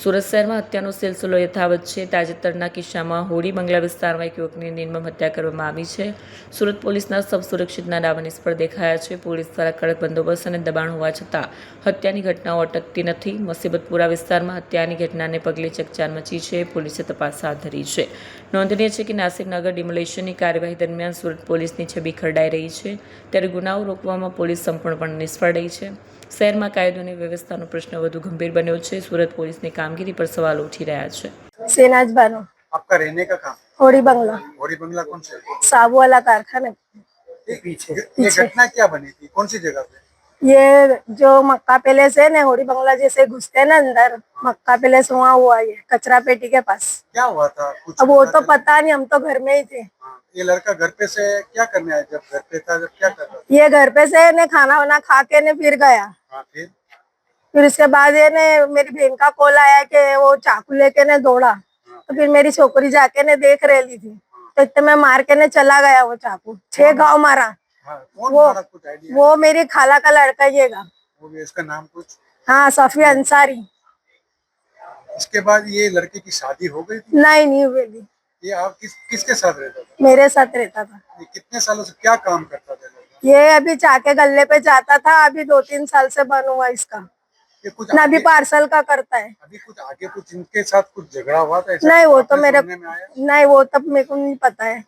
સુરત શહેરમાં હત્યાનો સિલસિલો યથાવત છે. તાજેતરના કિસ્સામાં હોડી બંગલા વિસ્તારમાં એક યુવકની નિર્મમ હત્યા કરવામાં આવી છે. સુરત પોલીસના સબ સુરક્ષિતના દાવા નિષ્ફળ દેખાયા છે. પોલીસ દ્વારા કડક બંદોબસ્ત અને દબાણ હોવા છતાં હત્યાની ઘટનાઓ અટકતી નથી. મુસીબતપુરા વિસ્તારમાં હત્યાની ઘટનાને પગલે ચકચાર મચી છે. પોલીસે તપાસ હાથ ધરી છે. નોંધનીય છે કે નાસિરનગર ડિમોલેશનની કાર્યવાહી દરમિયાન સુરત પોલીસની છબી ખરડાઈ રહી છે, ત્યારે ગુનાઓ રોકવામાં પોલીસ સંપૂર્ણપણે નિષ્ફળ રહી છે. શહેરમાં કાયદો અને વ્યવસ્થાનો પ્રશ્ન વધુ ગંભીર બન્યો છે. સુરત પોલીસની કામગીરી पर सवाल उठ ही रहा है। सेनाज बानो। आपका रहने का काम? होड़ी बंगला। होड़ी बंगला कौन से? साबू वाला कारखाना पीछे। ये घटना क्या बनी थी, कौन सी जगह पे? ये जो मक्का पैलेस है ना, होड़ी बंगला जैसे घुसते हैं ना अंदर, मक्का पैलेस वहाँ हुआ, ये कचरा पेटी के पास। क्या हुआ था कुछ? अब वो तो पता नहीं, हम तो घर में ही थे। ये लड़का घर पे से क्या करने आया? जब घर पे था जब क्या कर रहा था? ये घर पे से ने खाना वाना खा के ने फिर गया। फिर उसके बाद ये ने मेरी बहन का कॉल आया कि वो चाकू लेके ने दौड़ा, तो फिर मेरी छोकरी जाके ने देख रही थी, तो इतने में मार के ने चला गया वो चाकू। 6 घाव मारा। कौन मारा, कुछ आइडिया? वो मेरी खाला का लड़का ही है। वो भी इसका नाम कुछ? हाँ, सफी अंसारी। इसके बाद ये लड़के की शादी हो गई थी? नहीं हुई। ये आप किसके साथ रहता था? मेरे साथ रहता था। ये कितने सालों से क्या काम करता था? ये अभी चाके गल्ले पे जाता था, अभी 2-3 साल से बंद हुआ इसका। ये कुछ ना अभी पार्सल का करता है। अभी कुछ आगे कुछ इनके साथ कुछ झगड़ा हुआ था? नहीं, वो तो मेरे नहीं, वो तब मेरे को नहीं पता है।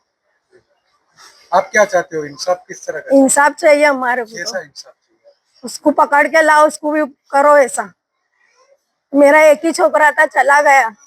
आप क्या चाहते हो, इंसाफ किस तरह का? इंसाफ चाहिए हमारे को। कैसा इंसाफ चाहिए? उसको पकड़ के लाओ, उसको भी करो ऐसा। मेरा एक ही छोकरा था, चला गया।